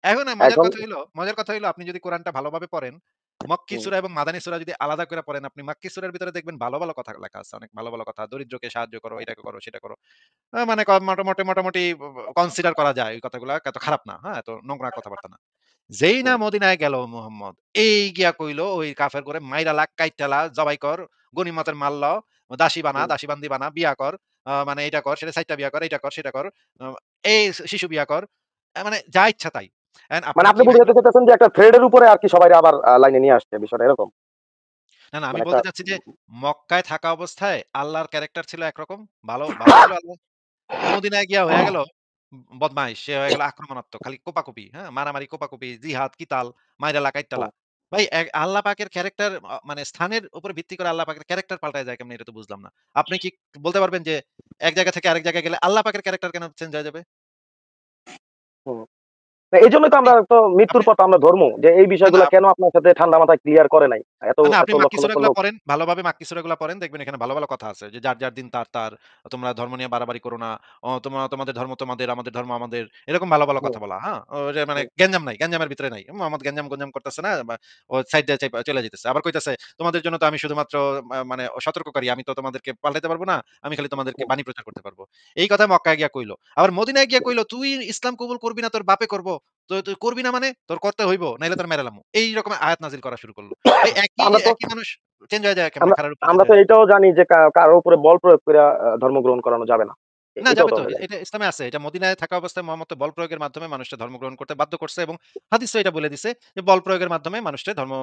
এখন এখন মজার কথা হইলো আপনি যদি কোরআনটা ভালোভাবে পড়েন, মক্কি হুম, সূরা এবং মাদানী সূরা যদি আলাদা করে পড়েন, আপনি মাক্কি সূরার ভিতরে দেখবেন ভালো, ভালো কথা লেখা আছে। অনেক ভালো, ভালো কথা। দরিদ্রকে সাহায্য করো, এটা করো, সেটা করো। মানে মোটামুটি কনসিডার করা যায় এই কথাগুলা। এত খারাপ না। হ্যাঁ? এত নোংরা কথাবার্তা না। যেই না হুম, মদিনায় গেল মুহাম্মদ, এই গিয়া কইল ওই কাফের করে মাইরা লা, কাইটা লা, জবাই কর, গনিমতের মাল লও, দাসী বানা, হুম। দাসী বান্দি বানা, বিয়া কর। মানে এইটা কর, সেটা ৪ টা বিয়া কর, এইটা কর, সেটা কর। আ এই শিশু বিয়া কর। মানে যা ইচ্ছা তাই। মানে আপনার আপনি কি ভাই? বুঝাতে চাইতেছেন যে একটা থ্রেড এর উপরে আরকি সবাইরে আবার লাইনে নিয়ে আসছে বিষয়টা এরকম? না, আমি মানে একটা বলতে চাচ্ছি যে মক্কায় থাকা অবস্থায় আল্লাহর ক্যারেক্টার ছিল একরকম। ভালো ছিল আল্লাহ। মদিনায় গিয়া হয়ে গেল বদমাইশ। সে হয়ে গেল আক্রমণাত্মক। খালি কোপাকুপি, হ্যাঁ? মারামারি, কোপাকুপি, জিহাদ, কিতাল, মাইরালা, কাইটালা। হুম, ভাই আল্লাহ পাকের ক্যারেক্টার মানে স্থানের উপরে ভিত্তি করে আল্লাহ পাকের ক্যারেক্টার পাল্টায় যায় কেমনে এটা তো বুঝলাম না। আপনি কি বলতে পারবেন যে এক জায়গা থেকে আরেক জায়গায় গেলে আল্লাহ পাকের ক্যারেক্টার কেন চেঞ্জ হয়ে যাবে? হুম। না এইজন্যই তো আপনি আমরা তো মৃত্যুর আপনি পর তো আমরা ধর্ম। যে এই না, বিষয়গুলা কেন আপনার সাথে ঠান্ডা মাথায় ক্লিয়ার করে নাই? এত না, এত আপনি লক্ষ, মাক্কি লক্ষ সূরাগুলা লোক পড়েন, ভালোভাবে মাক্কি সূরাগুলা পড়েন। দেখবেন এখানে ভালো, ভালো কথা আছে। যে যার দিন তার। তোমরা ধর্ম নিয়ে বাড়াবাড়ি করো না। তোমাদের ধর্ম তোমাদের, আমাদের ধর্ম আমাদের। এরকম ভালো, ভালো হুম, কথা বলা, হ্যাঁ? ও যে মানে হুম, গ্যাঞ্জাম নাই। গ্যাঞ্জামের ভিতরে নাই। মোহাম্মদ গ্যাঞ্জাম করতেছে না বা ও সাইড দিয়ে চলে যাইতেছে। আবার কইতেছে, "তোমাদের জন্য তো আমি শুধুমাত্র মানে সতর্ককারী। আমি তো তোমাদেরকে পাল্টাইতে পারব না। আমি খালি তোমাদেরকে হুম। বাণী প্রচার করতে পারব।" এই কথা মক্কায় গিয়া কইল। আবার মদিনায় গিয়া কইল, "তুই ইসলাম কবুল করবি না, তোর বাপে করব। তুই করবি না মানে তোর করতে হইব। নাইলে তোর মেরে লামু।" এইরকম আয়াত নাযিল করা শুরু করল। ভাই আমরা তো একই মানুষ চেঞ্জ হয়ে যায় কেমনে? আমরা খাড়ার উপরে চেঞ্জ আমরা তো হয়ে যায়। এটাও জানি যে কারো উপরে বল প্রয়োগ কইরা ধর্ম গ্রহণ করানো যাবে না। না এটাও যাবে তো তো। আমরা জানি। এটা ইসলামে আছে। এটা মদিনায় থাকা অবস্থায় মোহাম্মদ তো বল প্রয়োগের মাধ্যমে মানুষকে ধর্ম গ্রহণ করতে বাধ্য করছে এবং হাদিসও এটা বলে দিছে যে বল প্রয়োগের মাধ্যমে মানুষকে ধর্ম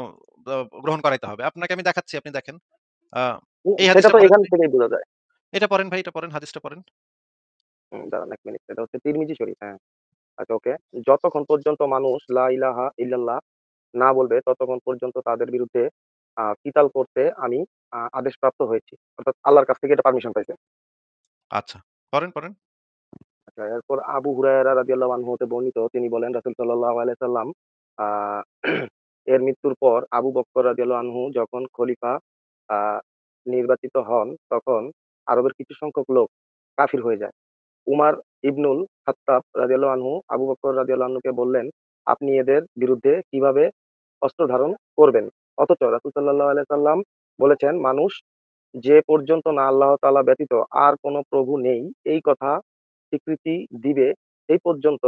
আ গ্রহণ করাইতে হবে। আপনাকে আমি দেখাচ্ছি, আপনি দেখেন। আ এই সেটা হাদিসটা তো পড়েন এখান ভাই। থেকেই বোঝা যায়। এটা পড়েন ভাই, এটা পড়েন, হাদিসটা পড়েন। দাঁড়ান ১ মিনিট। এটা হচ্ছে তিরমিজি শরীফ। হ্যাঁ, আচ্ছা ওকে। যতক্ষণ পর্যন্ত মানুষ লা ইলাহা ইল্লাল্লাহ না বলবে ততক্ষণ পর্যন্ত তাদের বিরুদ্ধে কিতাল করতে আমি আদেশপ্রাপ্ত হয়েছি। অর্থাৎ আল্লাহর কাছ থেকে এটা পারমিশন পাইছে। আচ্ছা। পড়েন। আচ্ছা, এরপর আবু হুরায়রা রাদিয়াল্লাহু আনহু হতে বর্ণিত তিনি বলেন রাসূল সাল্লাল্লাহু আলাইহি সাল্লাম আ এর মৃত্যুর পর আবু বকর রাদিয়াল্লাহু আনহু যখন খলিফা আ নির্বাচিত হন তখন আরবের কিছু সংখ্যক লোক কাফির হয়ে যায়। উমার ইবনুল খাত্তাব রাদিয়াল্লাহু আনহু আবু বকর রাদিয়াল্লাহু আনহুকে বললেন, "আপনি এদের বিরুদ্ধে কিভাবে অস্ত্র ধারণ করবেন?" অথচ রাসূল সাল্লাল্লাহু আলাইহি সাল্লাম বলেছেন, "মানুষ যে পর্যন্ত না আল্লাহ তাআলা ব্যতীত আর কোন প্রভু নেই এই কথা স্বীকৃতি দিবে সেই পর্যন্ত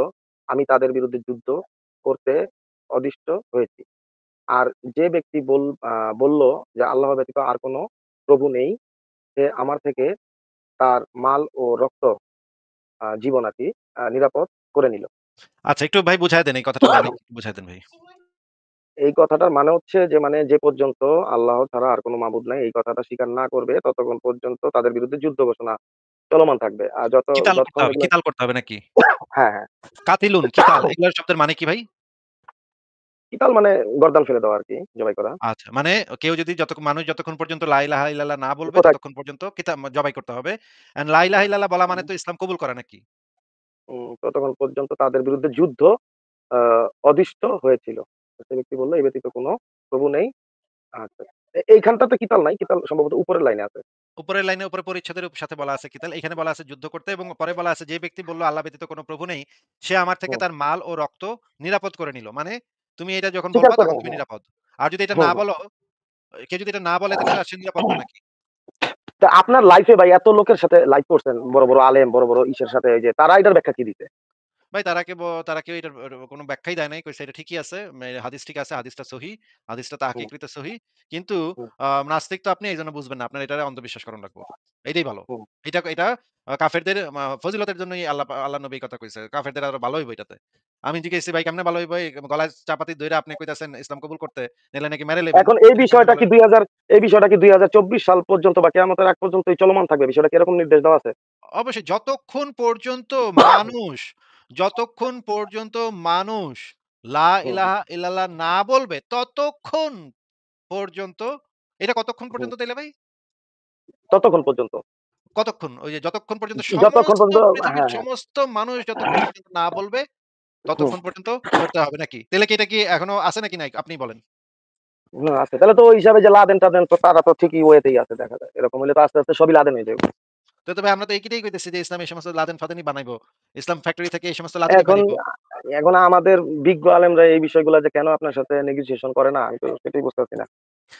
আমি তাদের বিরুদ্ধে যুদ্ধ করতে অদিষ্ট হয়েছি। আর যে ব্যক্তি বলল যে আল্লাহ ব্যতীত আর কোন প্রভু নেই, সে আমার থেকে তার মাল ও রক্ত জীবনাদি নিরাপদ করে নিল।" আচ্ছা একটু ভাই বুঝায় দেন এই কথাটার মানে কি? একটু বুঝায় দেন ভাই। এই কথাটার মানে হচ্ছে যে মানে যে পর্যন্ত আল্লাহ ছাড়া আর কোন মাবুদ নাই এই কথাটা স্বীকার না করবে ততক্ষণ পর্যন্ত তাদের বিরুদ্ধে যুদ্ধ ঘোষণা চলমান থাকবে। আর যতক্ষণ এগুলা কিতাল করতে হবে নাকি? হ্যাঁ, হ্যাঁ। কাতিলুন, কিতাল এগুলার শব্দের মানে কি ভাই? কিতাল মানে গর্দান ফেলে দেওয়া আরকি, জবাই করা। আচ্ছা। মানে কেউ যদি মানুষ যতক্ষণ পর্যন্ত লা ইলাহা ইল্লাল্লাহ না বলবে কোথায় ততক্ষণ পর্যন্ত জবাই করতে হবে। অ্যান্ড লা ইলাহা ইল্লাল্লাহ বলা মানে হুম, তো ইসলাম কবুল করা নাকি? ততক্ষণ পর্যন্ত তাদের বিরুদ্ধে যুদ্ধ আ অদিষ্ট হয়েছিল। সে ব্যক্তি বলল, "এই ব্যতীত কোন প্রভু নেই।" আচ্ছা। এইখানটাতে কিতাল নাই। কিতাল সম্ভবত উপরের লাইনে আছে। উপরের লাইনে উপরে পরিচ্ছেদের সাথে বলা আছে কিতাল। এখানে বলা আছে যুদ্ধ করতে এবং পরে বলা আছে যে ব্যক্তি বলল আল্লাহ ব্যতীত কোন প্রভু নেই, সে আমার থেকে হুম। তার মাল ও রক্ত নিরাপদ করে নিল। মানে তুমি এটা যখন স্বীকার বলবা করে তখন হ্যাঁ, তুমি হ্যাঁ। নিরাপদ। আর যদি এটা হুম, না হুম। বলো, কেউ যদি এটা না বলে তাহলে সে নিরাপদ না নাকি? তো আপনার লাইফে ভাই এত লোকের সাথে লাইফ করছেন, বড়, বড় আলেম, বড়, বড় ইসের সাথে এই যে তারা এটার ব্যাখ্যা কি দিছে? ভাই তারা কেউ এটার কোনো ব্যাখ্যাই দেয় নাই। কইছে এটা ঠিকই আছে। হাদিস ঠিক আছে। হাদিসটা সহিহ। হাদিসটা হুম, তাহকিকৃত সহিহ। কিন্তু হুম, নাস্তিক তো আপনি এইজন্য বুঝবেন না। আপনার এটারে অন্ধবিশ্বাস করণ লাগবো। এইটাই ভালো। হুম। এটা কাফেরদের ফজিলতের জন্যই আল্লাহ নবী এই কথা কইছে। কাফেরদের আরো ভালো হইব এটাতে। আমি জিজ্ঞাসি ভাই কেমনে ভালো হইব? গলায় চাপাতি ধইরা আপনি কইতাছেন ইসলাম কবুল করতে, নাইলে নাকি মেরে লইবেন। এখন এই এটা কেমনে বিষয়টা ভালো কি হইব? ২০০০ এই বিষয়টা কি ২০২৪ সাল পর্যন্ত বা কিয়ামতের আগ পর্যন্তই চলমান থাকবে? বিষয়টা কি এরকম নির্দেশ দেওয়া আছে? অবশ্যই যতক্ষণ পর্যন্ত মানুষ লা হুম, হুম, ইলাহা ইল্লাল্লাহ না বলবে ততক্ষণ পর্যন্ত এটা কতক্ষণ হুম। পর্যন্ত তাইলে ভাই? ততক্ষণ পর্যন্ত। কতক্ষণ? ওই যে যতক্ষণ পর্যন্ত যতক্ষণ সমস্ত পর্যন্ত পৃথিবীর হ্যাঁ, হ্যাঁ। সমস্ত মানুষ যতক্ষণ পর্যন্ত না বলবে, হুম, ততক্ষণ পর্যন্ত করতে হবে নাকি? তাইলে কি এটা কি এখনো আছে নাকি নাই? আপনি বলেন। হুম, আছে। তাহলে তো ওই হিসাবে যে লাদেন-টাদেন তো তারা তো ঠিকই ওয়েতেই আছে দেখা যায়। এরকম হইলে তো আস্তে, আস্তে সবই লাদেন হয়ে যাবে। তো তবে আমরা তো এইটাই কইতেছি যে ইসলাম এই সমস্ত লাদেন-ফাদেনই বানাইবো। ইসলাম ফ্যাক্টরি থেকে এই সমস্ত লাদেনই এখন বানাইবো। এখন আমাদের বিজ্ঞ আলেমরা এই বিষয়গুলা যে কেন আপনার সাথে নেগোসিয়েশন করে না, আমি তো সেটাই বুঝতেছি না।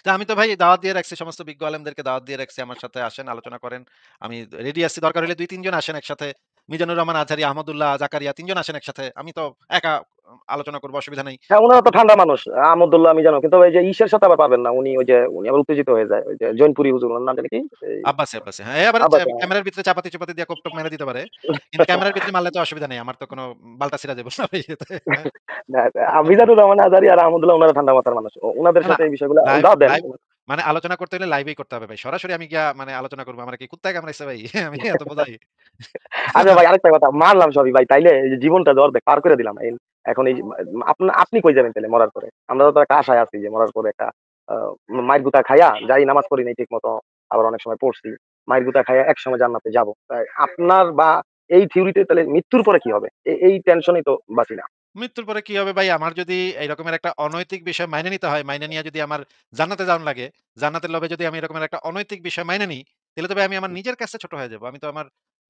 তো আমি তো ভাই দাওয়াত দিয়ে রাখছি সমস্ত বিজ্ঞ আলেমদেরকে দাওয়াত দিয়ে রাখছি আমার সাথে আসেন, আলোচনা করেন। আমি রেডি আছি। দরকার হলে ২-৩ জন আসেন একসাথে। মিজানুর রহমান আজহারী, আহমদুল্লাহ, জাকারিয়া ৩ জন আসেন একসাথে। আমি তো একা আলোচনা করব অসুবিধা নাই। হ্যাঁ, উনারা তো ঠান্ডা মানুষ। আহমদুল্লাহ আমি জানো। কিন্তু ওই যে ইসের সাথে আবার পারবেন না। উনি আবার উত্তেজিত হয়ে যায়। ওই যে জৈনপুরি হুজুর উনার নাম জানি কি? এই আব্বাসী, আব্বাসী। হ্যাঁ, এ আবার আব্বাস হ্যাঁ। ক্যামেরার ভিতরে চাপাতি-চুপাতি দিয়ে কোপ-টোপ মেরে দিতে পারে। কিন্তু ক্যামেরার ভিতরে মারলে তো অসুবিধা নেই। আমার তো কোনো বালটা ছিঁড়া যাবে না ভাই এতে। হ্যাঁ? না, মিজানুর রহমান আজারি আর আহমদুল্লাহ উনারা ঠান্ডা মাথার মানুষ। উনাদের না, না। সাথে এই বিষয়গুলা লাইভ দাওয়াত দেন। লাইভ মানে আলোচনা করতে হলে লাইভেই করতে হবে ভাই। সরাসরি আমি গিয়া মানে আলোচনা করব। আমার কি কুত্তায় কামড়াইছে ভাই? আমি এত বোঝাই? আচ্ছা ভাই, আরেকটা কথা, মারলাম সবই ভাই। তাইলে এই যে জীবনটা যে অর্ধেক পার করে দিলাম। এখন এই যে আপনি কই যাবেন তাইলে মরার পরে? আমরা তো একটা আশায় আছি যে মরার পরে একটা আ মাইর গুতা খাইয়া যাই, নামাজ পড়ি নাই ঠিকমতো। আবার অনেক সময় পড়ছি। মাইর গুতা খাইয়া একসময় জান্নাতে যাবো। তাই আপনার বা এই থিওরিতে তাহলে মৃত্যুর পরে কি হবে? এই টেনশনেই তো বাঁচি না। মৃত্যুর পরে কি হবে ভাই? আমার যদি এই রকমের একটা অনৈতিক বিষয় মাইনে নিতে হয়, মাইনে নিয়ে যদি আমার জান্নাতে যাওয়ান লাগে, জান্নাতের লোভে যদি আমি এরকমের একটা অনৈতিক বিষয় মাইনে নিই, তাহলে তো ভাই আমি আমার নিজের কাছে ছোট হয়ে যাবো। আমি তো আমার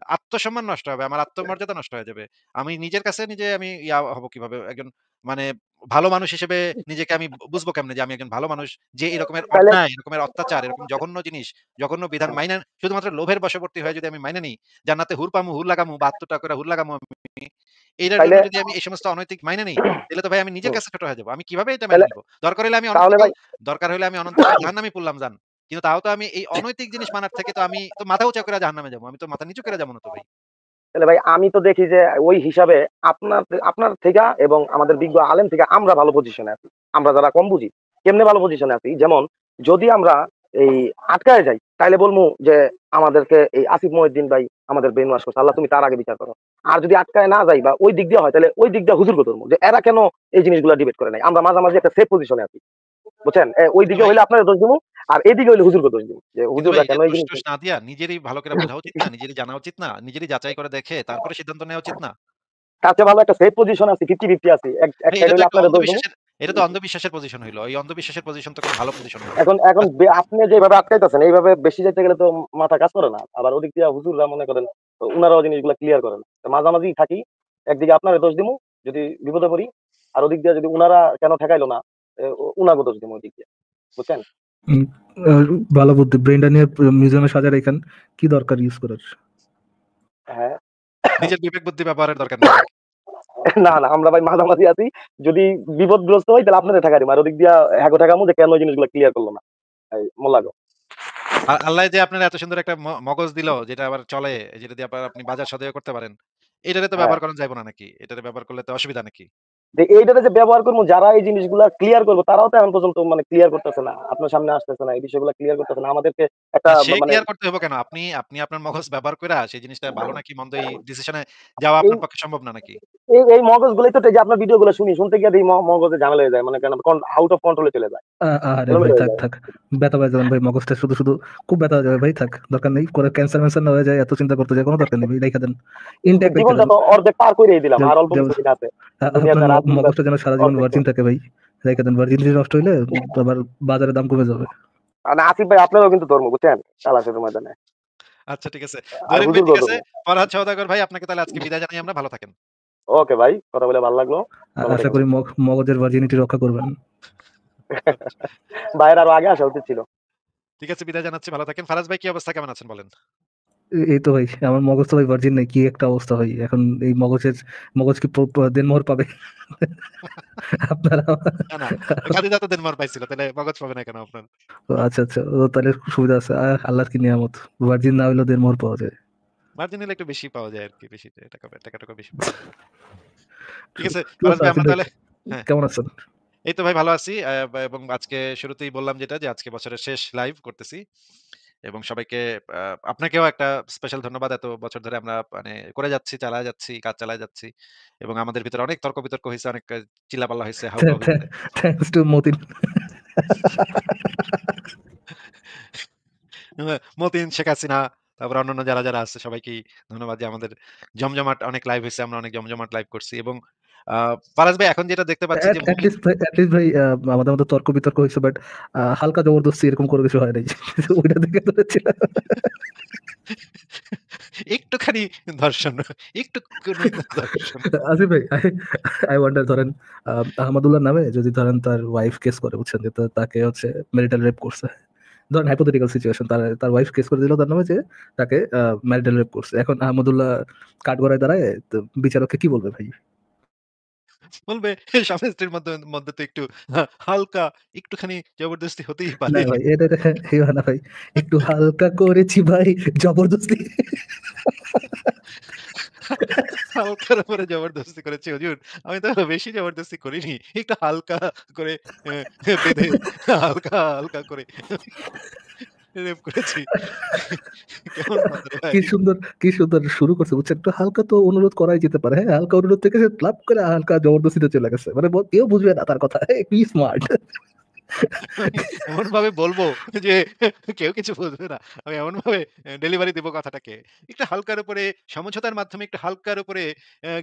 আত্মসম্মান নষ্ট হবে, আমার আত্মমর্যাদা নষ্ট হয়ে যাবে। আমি নিজের কাছে নিজে আমি হব কিভাবে? একজন মানে ভালো মানুষ হিসেবে নিজেকে আমি বুঝবো কেমনে যে আমি একজন ভালো মানুষ? যে এরকমের তাইলে অন্যায়, এরকমের অত্যাচার, এরকম জঘন্য জিনিস, জঘন্য বিধান মাইনে শুধুমাত্র লোভের বশবর্তী হয়ে যদি আমি মাইনে নিই, জান্নাতে হুর পামু, হুর লাগামু, ৭২ টা করে হুর লাগামু আমি। এইটার জন্য তাইলে যদি আমি এই সমস্ত অনৈতিক মাইনে নিই, তাহলে তো ভাই আমি নিজের হুম, কাছে ছোট হয়ে যাবো। আমি কিভাবে এটা মেনে তাইলে নিব? দরকার হইলে আমি তাহলে ভাই দরকার হইলে আমি অনন্তকাল জাহান্নামেই পুড়লাম যান। কিন্তু তাও তো আমি এই অনৈতিক জিনিস মানার থেকে তো আমি তো মাথা উঁচা করে জাহান্নামে যাবো। আমি তো মাথা নিচু করে যাবো না তো ভাই। তাহলে ভাই আমি তো দেখি যে ওই হিসাবে আপনার আপনার থেকে এবং আমাদের বিজ্ঞ আলেম থেকে আমরা ভালো পজিশনে আছি। আমরা যারা কম বুঝি। কেমনে ভালো পজিশনে আছি? যেমন যদি আমরা এই আটকায় যাই, তাইলে বলমু যে আমাদেরকে এই আসিফ মহিউদ্দিন ভাই আমাদের ব্রেইন ওয়াশ করছে। আল্লাহ তুমি তার আগে বিচার করো। আর যদি আটকায় না যাই বা ওই দিক দিয়ে হয়, তাহলে ওই দিক দিয়ে হুজুরকে ধরবো। যে এরা কেন এই জিনিসগুলা ডিবেট করে নাই? আমরা মাঝামাঝি একটা সেফ পজিশনে আছি। বুঝছেন? ওই কিন্তু দিকে ভাই হইলে আপনারা দোষ দিমু, আর এদিকে হইলে হুজুরকে দোষ দিমু। যে কিন্তু ভাই হুজুররা যে কেন এই জিনিস দোষ-টোস না দিয়া নিজেরই ভালো করে বোঝা উচিত না? নিজেরই জানা উচিত না? নিজেরই যাচাই করে দেখে তারপরে সিদ্ধান্ত নেওয়া উচিত না? তার চেয়ে ভালো একটা সেফ পজিশন আছে, 50-50 আছি। এক ভাই সাইড এটা তো হইলে একটা আপনারা দোষ দিমু। অন্ধবিশ্বাসের পজিশন হইলো। এই অন্ধবিশ্বাসের পজিশন তো কোনো ভালো পজিশন না ভাই। এখন আপনি যেভাবে আটকাইতেছেন, এইভাবে বেশি যাইতে গেলে তো মাথা কাজ করে না। আবার ওদিক দিয়ে হুজুররা মনে করেন উনারাও জিনিসগুলা ক্লিয়ার করেন। তো মাঝামাঝি থাকি। একদিকে আপনারে দোষ দিমু যদি বিপদে পড়ি। আর ওদিক দিয়ে যদি উনারা কেন ঠেকাইলো না, উনাকে দোষ দিমু ওদিক দিয়ে। বুঝছেন? উম, আহ, ভালো বুদ্ধি, ব্রেনটা নিয়ে মিউজিয়ামে সাজার এখান কি দরকার ইউজ করার? হ্যাঁ। নিজের বিবেক বুদ্ধি ব্যবহারের দরকার নেই নাকি? না, আমরা ভাই মাঝামাঝি আছি। যদি বিপদগ্রস্ত হই তাহলে আপনারে ঠেকাই দিমু। আর ওদিক দিয়া হ্যাগো ঠেকামু যে কেন এই জিনিসগুলা ক্লিয়ার করলো না। এই মোল্লা গো। আল্লাহ যে আপনার এত সুন্দর একটা মগজ দিল যেটা আবার চলে, যেটা দিয়ে আবার আপনি বাজার সদাইও করতে পারেন। এটারে তো হ্যাঁ। ব্যবহার করা যাইব না নাকি? এটারে ব্যবহার করলে তো অসুবিধা নাকি? যে এইটারে যে ব্যবহার করবো, যারা এই জিনিসগুলা ক্লিয়ার করবো তারাও তো এখন পর্যন্ত মানে ক্লিয়ার করতেছে না। আপনার সামনে আসতেছে না। এই বিষয়গুলো ক্লিয়ার করতেছে না। আমাদেরকে একটা সে মানে ক্লিয়ার করতে হবে কেন? আপনি আপনার মগজ ব্যবহার কইরা সেই জিনিসটা ভালো নাকি মন্দ এই ডিসিশন এ যাওয়া এই আপনার পক্ষে সম্ভব না নাকি? এই মগজগুলোই তো, এই যে আপনার ভিডিওগুলো শুনতে গিয়ে এই মগজে ঝামেলা হয়ে যায়। মানে কেন আউট অফ কন্ট্রোলে চলে যায়। আরে ভাই এলোমেলো হয়ে থাক যায়। থাক, ব্যথা পাই যাবেন ভাই, মগজটা শুধু শুধু খুব ব্যথা হয়ে যাবে ভাই, থাক, দরকার নেই, করে ক্যান্সার ম্যান্সার না হয়ে যায় এত চিন্তা করতে যায় কোনো দরকার নেই ভাই, রেখে দেন, ইনট্যাক্ট রেখে জীবনটা দেন। তো অর্ধেক পার করেই দিলাম। আর যে- অল্প যে- কিছু দিন আছে। আপনার দুনিয়াতে রাত দিন মগজটা যেন সারা জীবন অর্ধেক ভার্জিন পর। থাকে ভাই, রেখে দেন, ভার্জিনিটি নষ্ট হইলে আবার বাজারে দাম কমে যাবে। মানে আসিফ ভাই আপনারও কিন্তু ধর্ম, বুঝছেন? চালাশের ময়দানে। আচ্ছা ঠিক আছে। আর জরিফ ভাই হুজুর ঠিক আছে। ধর্ম। ফরহাদ সওদাগর ভাই আপনাকে তাহলে আজকে বিদায় জানাই আমরা। ভালো থাকেন। ওকে ভাই, কথা বলে ভালো লাগলো। ভালো আশা থাকেন করি ভাই। মগজের ভার্জিনিটি রক্ষা করবেন। আচ্ছা, ভাইয়ের আরো আগে আসা উচিত ছিল। ঠিক আছে বিদায় জানাচ্ছি। ভালো থাকেন। ফারাজ ভাই কি অবস্থা কেমন আছেন বলেন? এই তো ভাই, আমার মগজ তো ভাই ভার্জিন নেই, কি একটা অবস্থা ভাই এখন। এই মগজ কি দেনমোহর পাবে? আপনারা না, না। খাদিজা তো ডেনমার্ক পাইছিল। তাহলে মগজ পাবে না কেন আপনার? আচ্ছা আচ্ছা, ও তাহলে খুব সুবিধা আছে, আল্লাহর কি নিয়ামত, ভার্জিন না হইলেও দেনমোহর পাওয়া যায়। মার্জিন নিলে একটু বেশি পাওয়া যায় আরকি। বেশি টাকা বেশি পাওয়া যায়। ঠিক আছে। কি ফারাজ অবস্থা ভাই আছেন আমরা ভাই, তাহলে হ্যাঁ, কেমন আছেন? এই তো ভাই ভালো আছি। এবং আজকে শুরুতেই বললাম যেটা যে আজকে বছরের শেষ লাইভ করতেছি। এবং সবাইকে আ আপনাকেও একটা স্পেশাল ধন্যবাদ। এত বছর ধরে আমরা মানে করে যাচ্ছি, চালায় যাচ্ছি, কাজ চালায় যাচ্ছি। এবং আমাদের ভিতরে অনেক তর্ক-বিতর্ক হইছে, অনেক চিল্লাপাল্লা হইছে, হাউকাউ হইছে। Thanks to Matin. মতিন, শেখ হাসিনা, তারপর অন্যান্য যারা আছে সবাইকেই ধন্যবাদ যে আমাদের জমজমাট অনেক লাইভ হইছে। আমরা অনেক জমজমাট লাইভ করছি এবং ফারাজ ভাই এখন যেটা দেখতে পাচ্ছি যে at least ভাই আমাদের মধ্যে তর্ক বিতর্ক হয়েছে, বাট হালকা জবরদস্তি এরকম কোনো কিছু হয় নাই। ওইটা দেখে ধরেছিলাম। একটুখানি ধর্ষণ, একটুখানি ধর্ষণ। আসিফ ভাই, আই ওয়ান্ডার, ধরেন আহমদুল্লাহ নামে যদি ধরেন তার ওয়াইফ কেস করে, বুঝছেন, যে তাকে হচ্ছে ম্যারিটাল রেপ করছে, ধরেন হাইপোথেটিক্যাল সিচুয়েশন, তার ওয়াইফ কেস করে দিল তার নামে যে তাকে ম্যারিটাল রেপ করছে। এখন আহমদুল্লাহ কাঠগড়ায় দাঁড়ায়, তো বিচারককে কি বলবে ভাই? বলবে স্বামী স্ত্রীর মধ্যে মধ্যে তো একটু হালকা একটুখানি জবরদস্তি হতেই না পারে। ভাই, এটা এই হয় না ভাই, একটু হালকা করেছি ভাই, জবরদস্তি। হালকার উপরে জবরদস্তি করেছি হুজুর। আমি তো বেশি জবরদস্তি করিনি। একটু হালকা করে বেঁধে হালকা, হালকা করে রেপ করেছি। কেমন কথা রে ভাই? কি সুন্দর শুরু করছে, বুঝছেন, একটু হালকা তো অনুরোধ করাই যেতে পারে, হ্যাঁ, হালকা অনুরোধ থেকে সে লাভ করে হালকা জবরদস্তিতে চলে গেছে, মানে কেউ বুঝবে না তার কথা, কি স্মার্ট। আমি এমনভাবে বলবো যে কেউ কিছু বুঝবে না। আমি এমনভাবে ডেলিভারি দিব কথাটাকে। একটু হালকার উপরে সমঝোতার মাধ্যমে একটু হালকার উপরে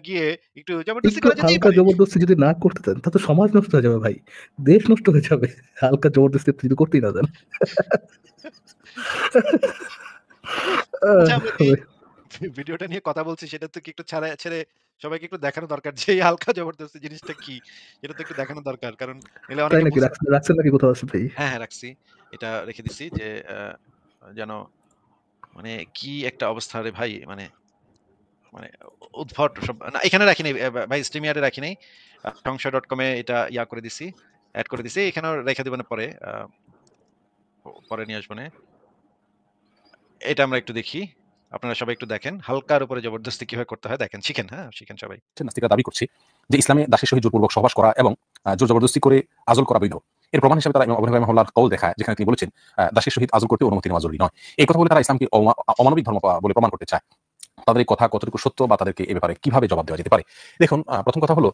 গিয়ে একটু জবরদস্তি একটু করা যেতেই হালকা পারে। জবরদস্তি যদি না করতে চান, তা তো সমাজ নষ্ট হয়ে যাবে ভাই, দেশ নষ্ট হয়ে যাবে, হালকা জবরদস্তি যদি করতেই না দেন। আচ্ছা আমরা যে ভাই, ভিডিওটা নিয়ে কথা বলছি সেটা তো কি একটু ছেড়ে সবাইকে একটু দেখানো দরকার যে এই হালকা জবরদস্তি জিনিসটা কি? এটা তো একটু দেখানো দরকার। কারণ এলে তাই অনেকে নাকি? বুঝতে রাখছেন নাকি কোথাও আছে ভাই? হ্যাঁ, হ্যাঁ রাখছি। এটা রেখে দিছি যে যেন মানে কি একটা অবস্থা রে ভাই মানে মানে উদ্ভট সব না এখানে রাখি নাই ভাই StreamYard এ রাখি নাই। সংশয়.com এ এটা করে দিছি। এড করে দিছি। এখানেও রেখে দিবানে পরে পরে নিয়ে আসবনে। এটা আমরা একটু দেখি। আপনারা সবাই একটু দেখেন। হালকার উপরে জবরদস্তি কিভাবে করতে হয় দেখেন। শিখেন, হ্যাঁ? শিখেন সবাই। নাস্তিকরা দাবি করছে যে ইসলামে দাসের সহিত জোরপূর্বক সহবাস করা এবং জোর জবরদস্তি করে আজল করা বৈধ। এর প্রমাণ হিসেবে তারা ইমাম আবু হানিফা রাহিমাহুল্লাহর কওল দেখায়, যেখানে তিনি বলেছেন দাসের সহিত আজল করতে অনুমতি নেওয়া জরুরি নয়। এই কথা বলে তারা ইসলামকে অমানবিক ধর্ম বলে প্রমাণ করতে চায়। তাদের এই কথা কতটুকু সত্য বা তাদেরকে এ ব্যাপারে কিভাবে জবাব দেওয়া যেতে পারে? দেখুন, প্রথম কথা হলো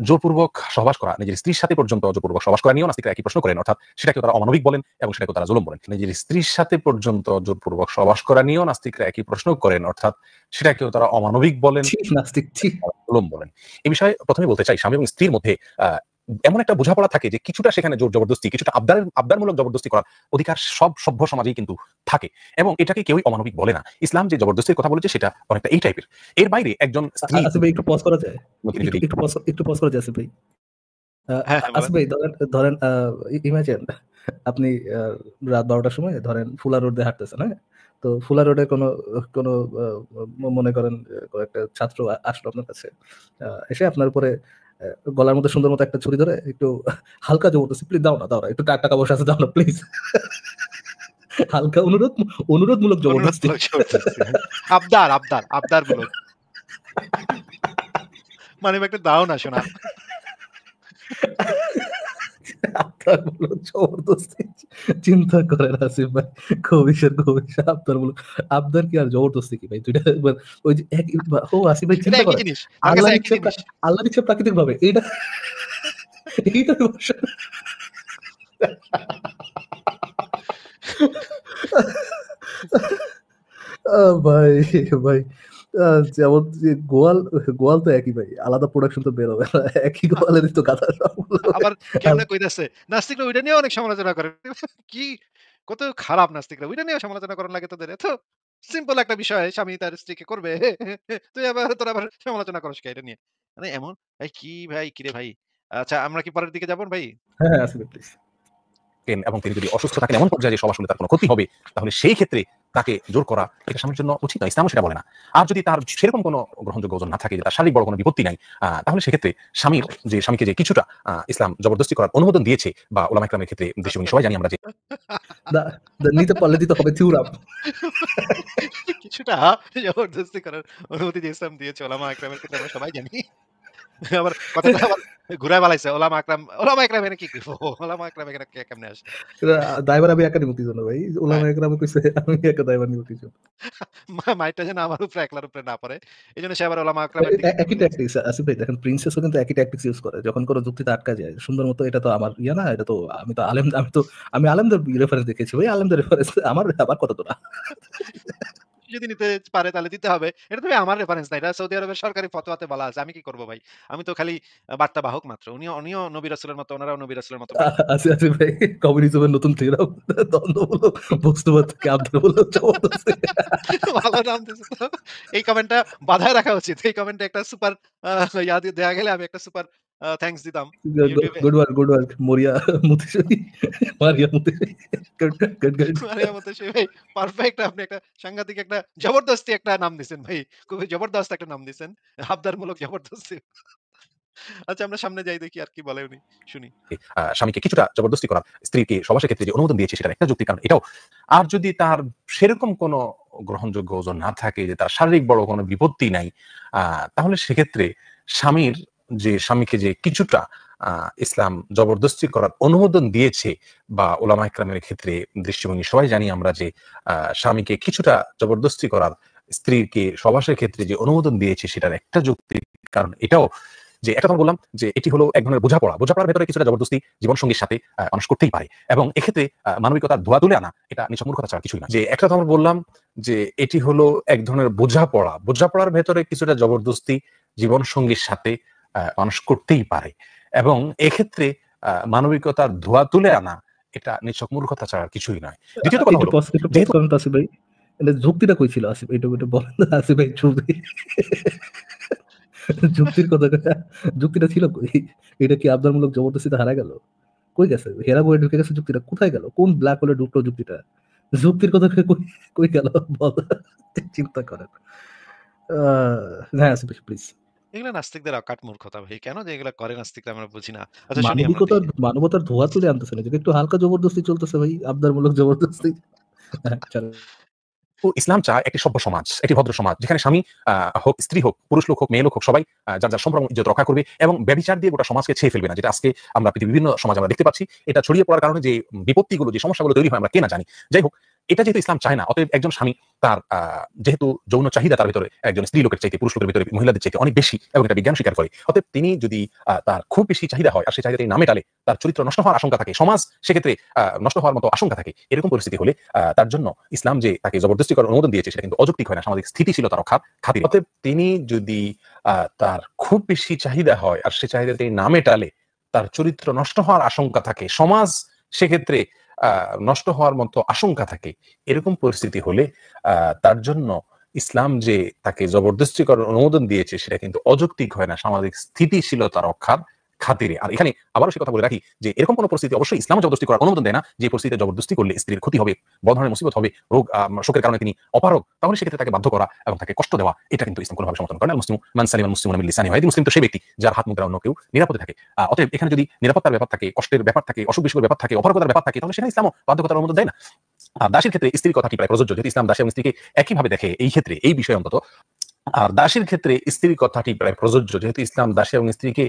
জোরপূর্বক সহবাস করা, নিজের স্ত্রীর সাথে পর্যন্ত জোরপূর্বক সহবাস করা নিয়েও নাস্তিকরা একই প্রশ্ন করেন, অর্থাৎ সেটাকেও তারা অমানবিক বলেন এবং সেটাকেও তারা জুলুম বলেন। নিজের স্ত্রীর সাথে পর্যন্ত জোরপূর্বক সহবাস করা নিয়েও নাস্তিকরা একই প্রশ্ন করেন, অর্থাৎ সেটাকেও তারা অমানবিক বলেন, ছি নাস্তিক, ছি। জুলুম বলেন। এই বিষয়ে প্রথমে বলতে চাই, স্বামী এবং স্ত্রীর মধ্যে এমন একটা বোঝাপড়া থাকে যে কিছুটা সেখানে জোর জবরদস্তি, কিছুটা আবদারমূলক জবরদস্তি করার অধিকার সব সভ্য সমাজেই কিন্তু থাকে এবং এটাকে কেউই অমানবিক বলে না। ইসলাম যে জবরদস্তির কথা বলেছে সেটা অনেকটা এই টাইপের। এর বাইরে একজন স্ত্রী আসিফ ভাই, একটু পজ করা যায়? তিনি যদি একটু পজ করা যায় আসিফ ভাই? হ্যাঁ, হ্যাঁ বলেন। আসিফ ভাই, ধরেন ইমাজিন আপনি রাত 12টার সময় ধরেন ফুলা রোড দিয়ে হাঁটতেছেন, হ্যাঁ? তো ফুলা রোডে কোনো কোনো মনে করেন একটা ছাত্র আসলো আপনার কাছে, এসে আপনার উপরে গলার মধ্যে সুন্দর মতো একটা ছুরি ধরে একটু হালকা জবরদস্তি, প্লিজ দাও না, একটু টাকা পয়সা আছে, দাও না প্লিজ। হালকা অনুরোধমূলক জবরদস্তি। অনুরোধমূলক জবরদস্তি। আবদারমূলক। মানে একটু দাও না শোনা। আবদারমূলক জবরদস্তি, চিন্তা করেন আসিফ ভাই, কবিশের আবদারমূলক। আবদার কি আর জবরদস্তি কি ভাই, দুইটা ওই যে ও আসিফ ভাই, এটা চিন্তা একই করেন, জিনিস। আমার আল্লাহ কাছে একই দিচ্ছে জিনিস। আল্লাহ দিচ্ছে প্রাকৃতিক ভাবে, এইটা এইটা ভাই, ভাই, যেমন যে গোয়াল, গোয়াল তো একই ভাই, আলাদা প্রোডাকশন তো বের হবে না, একই গোয়ালেরই তো গাধা সবগুলো। আবার কেমনে কইতাছে নাস্তিকরা ওইটা নিয়েও অনেক সমালোচনা করে। কি কত খারাপ নাস্তিকরা। ওইটা নিয়েও সমালোচনা করার লাগে তোদের। এত সিম্পল একটা বিষয় স্বামী তার স্ত্রীকে করবে। তোরা আবার সমালোচনা করস কে এটা নিয়ে? মানে এমন ভাই কি ভাই কিরে ভাই? আচ্ছা আমরা কি পরের দিকে যাবো ভাই? হ্যাঁ, হ্যাঁ, আসিফ প্লিজ। এবং তিনি যদি অসুস্থ থাকেন এমন পর্যায়ে যে সবার শুনলে তার কোনো ক্ষতি হবে, তাহলে সেই ক্ষেত্রে তাকে জোর করা এটা স্বামীর জন্য উচিত নয়। ইসলামও সেটা বলে না। আর যদি তার সেরকম কোনো গ্রহণযোগ্য ওজন না থাকে, যে তার শারীরিক বড় কোনো বিপত্তি নাই, তাহলে সেক্ষেত্রে স্বামীকে যে কিছুটা ইসলাম জবরদস্তি করার অনুমোদন দিয়েছে, বা ওলামা ইকরামের ক্ষেত্রে দৃষ্টিভঙ্গি সবাই জানি আমরা যে নিতে পারলে দিতে হবে থিউরাম। কিছুটা জবরদস্তি করার অনুমতি দিয়ে ইসলাম দিয়েছে ওলামা একরামের ক্ষেত্রে আমরা সবাই জানি। আবার কথাটা আবার ঘুরায় বালাইছে। ওলামা একরাম এখানে কি করব? ওলামা একরাম এখানে কেমনে আসে? দায়ভার আমি একা নিব কি জন্য ভাই? ওলামা একরামে কইছে আমি একা দায়ভার নিব কি জন্য? মাইরটা যেন আমার উপরে একলার উপরে না পড়ে। এজন্য সে আবার ওলামা একরামের দিকে একই ট্যাকটিক্স আসিফ ভাই, দেখেন প্রিন্সেসও কিন্তু একই ট্যাকটিক্স ইউজ করে, যখন কোনো যুক্তিতে আটকা যায় সুন্দর মতো, এটা তো আমার না, এটা তো আমি আলেমদের রেফারেন্স দেখেছি ভাই, আলেমদের রেফারেন্স আমার কত তোরা। যদি নিতে পারে তাহলে দিতে হবে। এটা তো ভাই আমার রেফারেন্স না। এটা সৌদি আরবের সরকারি ফতোয়াতে বলা আছে। আমি কি করব ভাই? আমি তো খালি বার্তা বাহক মাত্র। উনিও নবী রাসূলের মতো, ওনারাও নবী রাসূলের মতো বার্তা। আছে আছে ভাই, কমিউনিজমের নতুন থিওরাম, দ্বন্দ্বমূলক বস্তুবাদ থেকে আব্দুলমূলক জবরদস্তি। ভালো নাম দিছে তো। এই কমেন্টটা বাঁধায় রাখা উচিত। এই কমেন্টে একটা সুপার ইয়া দিয়ে দেয়া গেলে আমি একটা সুপার থ্যাংকস দিতাম YouTube এ। গুড ওয়ার্ক মরিয়া মুতেশরী, মারিয়া মুতেশরী। Good good good. মারিয়া মতোসি ভাই পারফেক্ট, আপনি একটা সাংঘাতিক একটা জবরদস্তি একটা নাম দিছেন ভাই। খুবই জবরদস্ত একটা নাম দিছেন। আবদারমূলক জবরদস্তি। আচ্ছা আমরা সামনে যাই দেখি আর কি বলে উনি, শুনি। স্বামীকে কিছুটা জবরদস্তি করার, স্ত্রীকে সবাসের ক্ষেত্রে যে অনুমোদন দিয়েছে সেটার একটা যুক্তি কারণ এটাও। আর যদি তার সেরকম কোনো গ্রহণযোগ্য ওজন না থাকে, যে তার শারীরিক বড় কোনো বিপত্তি নাই, তাহলে সেক্ষেত্রে স্বামীকে যে কিছুটা ইসলাম জবরদস্তি করার অনুমোদন দিয়েছে, বা ওলামা ইকরামের ক্ষেত্রে দৃষ্টিভঙ্গি সবাই জানি আমরা যে স্বামীকে কিছুটা জবরদস্তি করার, স্ত্রীকে সবাসের ক্ষেত্রে যে অনুমোদন দিয়েছে সেটার একটা যুক্তি কারণ এটাও, যে একটা কথা বললাম যে এটি হলো এক ধরনের বোঝাপড়ার ভেতরে কিছুটা জবরদস্তি জীবনসঙ্গীর সাথে মানুষ করতেই পারে, এবং এক্ষেত্রে মানবিকতার ধোয়া তুলে আনা এটা নিছক মূর্খতা ছাড়া কিছুই না। যে একটা কথা আমরা বললাম যে এটি হলো এক ধরনের বোঝাপড়ার ভেতরে কিছুটা জবরদস্তি জীবনসঙ্গীর সাথে মানুষ করতেই পারে, এবং এক্ষেত্রে মানবিকতার ধোয়া তুলে আনা এটা নিছক মূর্খতা ছাড়া কিছুই নয়। দ্বিতীয়ত কথা একটু হলো পজ করেন তো আসিফ ভাই, এটা যুক্তিটা কই ছিল আসিফ, এটা বলেন না আসিফ ভাই, যুক্তির কথা, যুক্তিটা ছিল কই? এটা কি আবদারমূলক জবরদস্তিতে হারা গেল? কই গেছে? হেরা বইয়ে ঢুকে গেছে, যুক্তিটা কোথায় গেল? কোন ব্ল্যাক হোলে ঢুকলো যুক্তিটা? যুক্তির কথা কই কই গেল বল? চিন্তা করেন। হ্যাঁ আসিফ প্লিজ। এগুলা নাস্তিকদের অকাট মূর্খতা ভাই। কেন যে এগুলা করে নাস্তিকরা আমরা বুঝি না। আচ্ছা শুনি আমরা দেখি। মানবতার ধোয়া তুলে আনতেছে না, একটু হালকা জবরদস্তি চলতেছে ভাই, আবদারমূলক জবরদস্তি। হ্যাঁ, চলো। তো ইসলাম চায় একটি সভ্য সমাজ, একটি ভদ্র সমাজ, যেখানে স্বামী হোক, স্ত্রী হোক, পুরুষ লোক হোক, মেয়ে লোক হোক, সবাই যার যার সম্ভ্রম ইজ্জত রক্ষা করবে এবং ব্যভিচার দিয়ে গোটা সমাজকে ছেয়ে ফেলবে না, যেটা আজকে আমরা পৃথিবীর বিভিন্ন সমাজ আমরা দেখতে পাচ্ছি। এটা ছড়িয়ে পড়ার কারণে যে বিপত্তিগুলো, যে সমস্যাগুলো তৈরি হয় আমরা কে না জানি। যাই হোক, এটা যেহেতু ইসলাম চায় না, অতএব একজন স্বামী তার যেহেতু যৌন চাহিদা তার ভিতরে একজন স্ত্রী লোকের চাইতে, পুরুষ লোকের ভিতরে মহিলাদের চাইতে অনেক বেশি, এবং এটা বিজ্ঞান স্বীকার করে, অতএব তিনি যদি তার খুব বেশি চাহিদা হয় আর সেই চাহিদা তিনি না মেটালে তার চরিত্র নষ্ট হওয়ার আশঙ্কা থাকে, সমাজ সেক্ষেত্রে নষ্ট হওয়ার মতো আশঙ্কা থাকে। এরকম পরিস্থিতি হলে তার জন্য ইসলাম যে তাকে জবরদস্তি করার অনুমোদন দিয়েছে সেটা কিন্তু অযৌক্তিক হয় না, সামাজিক স্থিতিশীলতা রক্ষার খাতিরে। অতএব তিনি যদি তার খুব বেশি চাহিদা হয় আর সে চাহিদা তিনি না মেটালে তার চরিত্র নষ্ট হওয়ার আশঙ্কা থাকে, সমাজ সেক্ষেত্রে নষ্ট হওয়ার মতো আশঙ্কা থাকে, এরকম পরিস্থিতি হলে তার জন্য ইসলাম যে তাকে জবরদস্তি করার অনুমোদন দিয়েছে সেটা কিন্তু অযৌক্তিক হয় না, সামাজিক স্থিতিশীলতা রক্ষার খাতিরে। আর এখানে আবারও সে কথা বলে রাখি যে এরকম কোনো পরিস্থিতি অবশ্যই ইসলাম জবরদস্তি করার অনুমোদন দেয় না, যে পরিস্থিতিতে জবরদস্তি করলে স্ত্রীর ক্ষতি হবে, বড় ধরনের মুসিবত হবে, রোগ শোকের কারণে তিনি অপারগ, তাহলে সেক্ষেত্রে তাকে বাধ্য করা এবং তাকে কষ্ট দেওয়া এটা কিন্তু ইসলাম কোনোভাবে সমর্থন করে না। মুসলিম মান সালিমান মুসলিমুনা মিন লিসানিহি ওয়া ইয়াদিহি, মুসলিম তো সেই ব্যক্তি যার হাত মুদ্রা অন্য কেউ নিরাপদে থাকে। অতএব এখানে যদি নিরাপত্তার ব্যাপার থাকে, কষ্টের ব্যাপার থাকে, অসুখ বিসুখের ব্যাপার থাকে, অপারগতার ব্যাপার থাকে, তাহলে সেখানে ইসলামও বাধ্যকতার অনুমোদন দেয় না। আর দাসীর ক্ষেত্রে স্ত্রীর কথাটি প্রায় প্রযোজ্য, যেহেতু ইসলাম দাসী এবং স্ত্রীকে একইভাবে দেখে এই ক্ষেত্রে, এই বিষয়ে অন্তত। আর দাসীর ক্ষেত্রে স্ত্রীর কথাটি প্রায় প্রযোজ্য, যেহেতু ইসলাম দাসী এবং স্ত্রীকে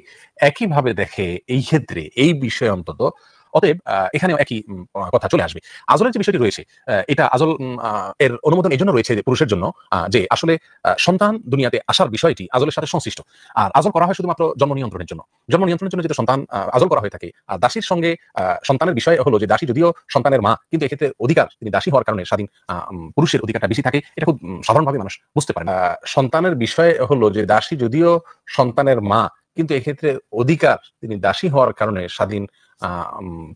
একইভাবে দেখে এই ক্ষেত্রে, এই বিষয়ে অন্তত। অতএব এখানেও একই কথা চলে আসবে। আজলের যে বিষয়টি রয়েছে, এটা আজল এর অনুমোদন এই জন্য রয়েছে যে পুরুষের জন্য, যে আসলে সন্তান দুনিয়াতে আসার বিষয়টি আজলের সাথে সংশ্লিষ্ট। আর আজল করা হয় শুধুমাত্র জন্ম নিয়ন্ত্রণের জন্য। জন্ম নিয়ন্ত্রণের জন্য যেটা সন্তান আজল করা হয়ে থাকে। আর দাসীর সঙ্গে সন্তানের বিষয় হলো যে দাসী যদিও সন্তানের মা, কিন্তু এক্ষেত্রে অধিকার তিনি দাসী হওয়ার কারণে স্বাধীন, পুরুষের অধিকারটা বেশি থাকে, এটা খুব সাধারণভাবে মানুষ বুঝতে পারে। সন্তানের বিষয় হলো যে দাসী যদিও সন্তানের মা, কিন্তু এক্ষেত্রে অধিকার তিনি দাসী হওয়ার কারণে স্বাধীন,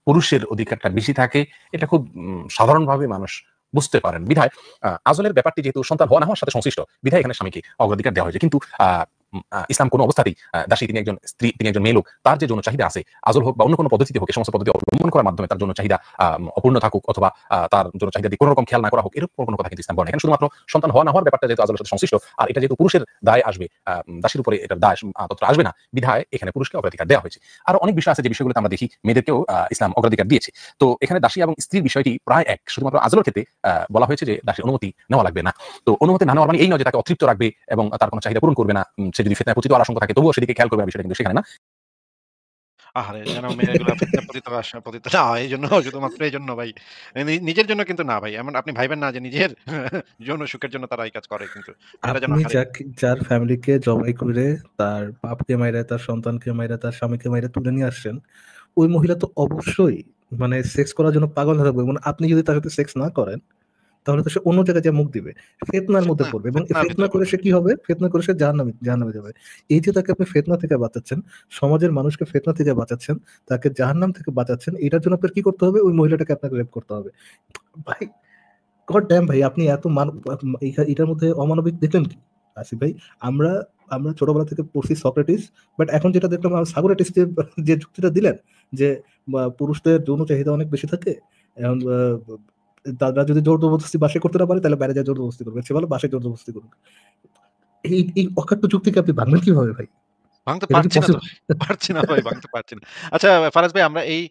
পুরুষের অধিকারটা বেশি থাকে, এটা খুব সাধারণভাবে মানুষ বুঝতে পারেন। বিধায় আজলের ব্যাপারটি যেহেতু সন্তান হওয়া না হওয়ার সাথে সংশ্লিষ্ট, বিধায় এখানে স্বামীকে অগ্রাধিকার দেওয়া হয়েছে। কিন্তু ইসলাম কোনো অবস্থাতেই দাসী তিনি একজন স্ত্রী, তিনি একজন মেয়ে লোক, তার যে যৌন চাহিদা আছে, আজল হোক বা অন্য কোনো পদ্ধতিতে হোক, সমস্ত পদ্ধতি অবলম্বন করার মাধ্যমে তার যৌন চাহিদা অপূর্ণ থাকুক, অথবা তার যৌন চাহিদা দিয়ে কোনো রকম খেয়াল না করা হোক, এরকম কোনো কথা কিন্তু ইসলাম বলে না। এখানে শুধুমাত্র সন্তান হওয়া না হওয়ার ব্যাপারটা যেহেতু আজলের সাথে সংশ্লিষ্ট, আর এটা যেহেতু পুরুষের দায় আসবে, দাসীর উপরে এটার দায় তত আসবে না, বিধায় এখানে পুরুষকে অগ্রাধিকার দেওয়া হয়েছে। আরো অনেক বিষয় আছে যে বিষয়গুলো আমরা দেখি মেয়েদেরকেও ইসলাম অগ্রাধিকার দিয়েছে। তো এখানে দাসী এবং স্ত্রীর বিষয়টি প্রায় এক, শুধুমাত্র আজলের ক্ষেত্রে বলা হয়েছে যে দাসীর অনুমতি নেওয়া লাগবে না। তো অনুমতি না নেওয়ার মানে এই নয় যে তাকে অতৃপ্ত রাখবে এবং তার কোনো চাহিদা পূরণ করবে না, সে যদি ফিতনায় পতিত হওয়ার আশঙ্কা থাকে তবুও সেদিকে খেয়াল করবে, বিষয়টা কিন্তু সেখানে না। আহারে! যেন মেয়েগুলা ফিতনায় পতিত না হয় এইজন্য, শুধুমাত্র এইজন্য ভাই। নিজের জন্য কিন্তু না ভাই। এমন আপনি ভাইবেন না যে নিজের যৌন সুখের জন্য তারা এই কাজ করে কিন্তু। মেয়েরা যেন আপনি হারে। যার ফ্যামিলিকে জবাই করে, তার বাপকে মাইরা, তার সন্তানকে মাইরা, তার স্বামীকে মাইরা তুলে নিয়ে আসছেন, ওই মহিলা তো অবশ্যই মানে সেক্স করার জন্য পাগল হয়ে থাকবে। মানে আপনি যদি তার সাথে সেক্স না করেন, তাহলে তো সে অন্য জায়গায় যেয়ে মুখ দিবে। ফিতনার মধ্যে ফিতনা পড়বে এবং ফিতনার ফিতনা ভিতরে করে পড়বে। সে কি হবে? ফিতনা করে সে জাহান্নামে যাবে। এই যে তাকে আপনি ফিতনা থেকে বাঁচাচ্ছেন, সমাজের মানুষকে ফিতনা থেকে বাঁচাচ্ছেন, তাকে জাহান্নাম থেকে বাঁচাচ্ছেন, এটার জন্য আপনার কি করতে হবে? ওই মহিলাটাকে আপনাকে রেপ করতে হবে। ভাই গড ড্যাম ভাই, আপনি এত এটার মধ্যে অমানবিক দেখলেন কি আসিফ ভাই? আমরা আমরা ছোটবেলা থেকে পড়ছি সক্রেটিস, বাট এখন যেটা দেখলাম সাগরেটিস যে যুক্তিটা দিলেন যে পুরুষদের যৌন চাহিদা অনেক বেশি থাকে, এখন তারা যদি জোর জবরদস্তি বাসে করতে না পারে তাহলে বাইরে যা জোর জবরদস্তি করবে, সে বলে বাসে জোর জবরদস্তি করুক। এই অকাট্য যুক্তিকে আপনি ভাঙবেন কিভাবে ভাই? ভাঙতে এটা কি পারছি না তো পসিবল? ভাই। পারছি না ভাই, ভাঙতে পারছি না। আচ্ছা ফারাজ ভাই, আমরা এই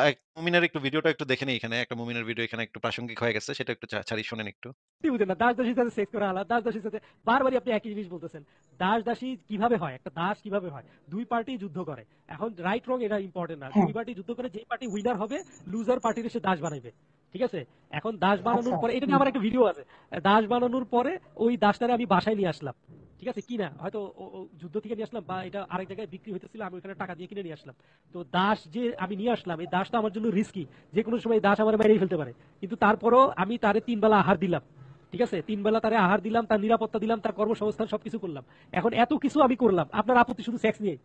এক মুমিনের একটু ভিডিওটা একটু দেখে নেই এখানে। একটা মুমিনের ভিডিও এখানে একটু প্রাসঙ্গিক হয়ে গেছে। সেটা একটু ছাড়ি শোনেন একটু। বুঝেন না, দাস দাসীর সাথে সেক্স করা আলাদা, দাস দাসীর সাথে বারবারই আপনি একই জিনিস বলতেছেন। দাস দাসী কিভাবে হয়, একটা দাস কিভাবে হয়? দুই পার্টি যুদ্ধ করে। এখন রাইট রং এটা ইম্পর্টেন্ট না, দুই পার্টি যুদ্ধ করে, যে পার্টি উইনার হবে লুজার পার্টির সে দাস বানাইবে, ঠিক আছে? এখন দাস বানানোর পরে, এটা নিয়ে আমার একটা ভিডিও আছে, দাস বানানোর পরে ওই দাসটারে আমি বাসায় নিয়ে আসলাম, ঠিক আছে কিনা হয়তো ও যুদ্ধ থেকে নিয়ে আসলাম, বা এটা আরেক জায়গায় বিক্রি হইতেছিল, আমি ওখানে টাকা দিয়ে কিনে নিয়ে আসলাম। তো দাস যে আমি নিয়ে আসলাম, এই দাসটা আমার জন্য রিস্কি, যে কোনো সময় দাস আমার মেরেই ফেলতে পারে, কিন্তু তারপরও আমি তারে 3 বেলা আহার দিলাম, ঠিক আছে? 3 বেলা তারে আহার দিলাম, তার নিরাপত্তা দিলাম, তার কর্মসংস্থান সবকিছু করলাম। এখন এত কিছু আমি করলাম, আপনার আপত্তি শুধু সেক্স নিয়ে?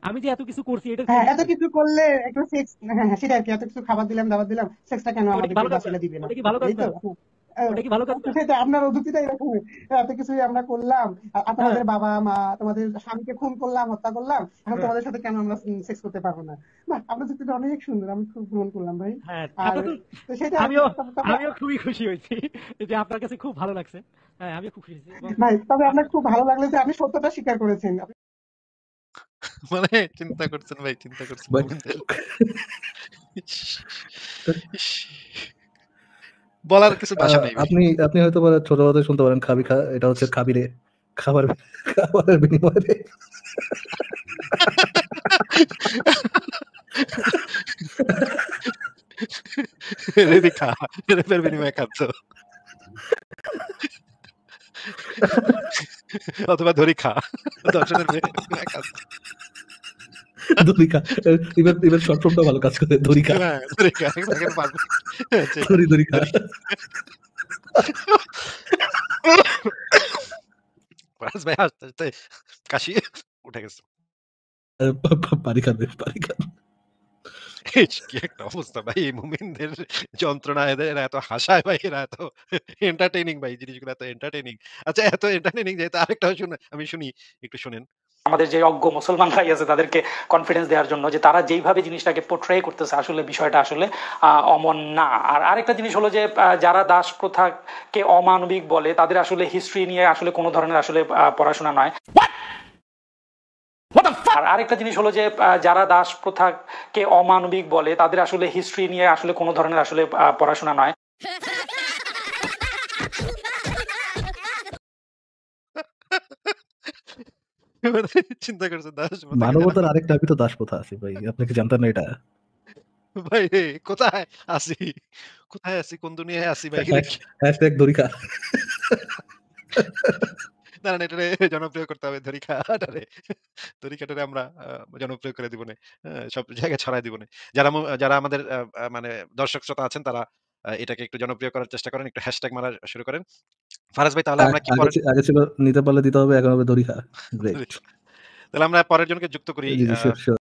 আমি যে এত কিছু করছি এটা হ্যাঁ, এত কিছু করলে একটু সেক্স, হ্যাঁ হ্যাঁ, সেটা আর কি, এত কিছু খাবার দিলাম, দাবার দিলাম, সেক্সটা কেন ওটা কি আমাদেরকে ভালো কাজ না? বাঁচিয়ে দিবে না? ওটা কি ভালো কাজ এই না? তো ওটা কি ভালো কাজ না? সেটা আপনার অদ্ভুতিটা এরকম, এত কিছুই আমরা করলাম, আর হ্যাঁ, তোমাদের বাবা মা, তোমাদের স্বামীকে খুন করলাম, হত্যা করলাম, এখন হ্যাঁ, তোমাদের সাথে কেন আমরা সেক্স করতে পারবো না? বাহ, আপনার যুক্তিটা অনেক সুন্দর, আমি খুব ভ্রমণ করলাম ভাই। হ্যাঁ, আর আপনার তো তো সেটা আর কি। আমিও তবে আমিও খুবই খুশি হয়েছি যে আপনার কাছে খুব ভালো লাগছে। হ্যাঁ, আমিও খুব খুশি হয়েছি এবং ভাই, তবে আপনার খুব ভালো লাগলো যে আপনি সত্যটা স্বীকার করেছেন। মানে চিন্তা করছেন ভাই, চিন্তা করছেন ভাই মুমিনদের। ইস! ইস! বলার কিছু ভাষা নেই ভাই। আপনি আপনি হয়তো ছোটবেলাতে শুনতে পারেন খাবি খা, এটা হচ্ছে খাবিরে, খাবারের বিনিময়ে। রেডি খা, রেপের বিনিময়ে খাচ্ছ। অথবা ধরি খা, দর্শনের বিনিময়ে খাচ্ছ। দড়ি খা, ইভেন শর্ট ফর্মটা ভালো কাজ করে, দড়ি খা, হ্যাঁ, ধরি খা, একদম পারফেক্ট। সেটাই। দড়ি খা। ধরি ফারাজ ভাই আস্তে, আস্তে কাশি উঠে গেছে। পানি খাবে, পানি খাবে। ইস! কি একটা অবস্থা ভাই, এই মুমিনদের যন্ত্রণা, এরা এত হাসায় ভাই, এরা এত এন্টারটেইনিং ভাই, এই জিনিসগুলো এত এন্টারটেইনিং। আচ্ছা এত এন্টারটেইনিং যেহেতু আরেকটাও আমি শুনি, একটু শুনেন। আমাদের যে অজ্ঞ মুসলমান ভাই আছে তাদেরকে কনফিডেন্স দেওয়ার জন্য যে তারা যেইভাবে জিনিসটাকে পোট্রে করতেছে আসলে বিষয়টা আসলে অমন না। আর আরেকটা জিনিস হলো যে যারা দাস প্রথাকে অমানবিক বলে তাদের আসলে হিস্ট্রি নিয়ে আসলে কোনো ধরনের আসলে পড়াশোনা নয়। আর আরেকটা জিনিস হলো যে যারা দাস প্রথাকে অমানবিক বলে তাদের আসলে হিস্ট্রি নিয়ে আসলে কোনো ধরনের আসলে পড়াশোনা নয়। মানে চিন্তা করছেন দাস প্রথাকে যারা, মানবতার আরেকটা নামই তো দাস প্রথা আছে ভাই, আপনি কি জানতেন না এটা? ভাই রে কোথায় আছি? কোথায় আছি? কোন দুনিয়ায় আছি ভাই? এটা কি? হ্যাশট্যাগ দড়ি খা। দাঁড়ান এটারে জনপ্রিয় করতে হবে, ধরিকাটারে। ধরিকাটারে আমরা জনপ্রিয় করে দিবনে। সব জায়গায় ছড়ায় দিবনে। যারা আমাদের মানে দর্শক শ্রোতা আছেন তারা এটাকে একটু জনপ্রিয় করার চেষ্টা করেন। একটু হ্যাশট্যাগ মারা শুরু করেন। ফারাজ ভাই তাহলে আমরা কি পরের আগে ছিল নিতে পারলে দিতে হবে, এখন হবে দড়ি খা। গ্রেট। তাহলে আমরা পরের জনকে যুক্ত করি। জি জি, শিওর শিওর।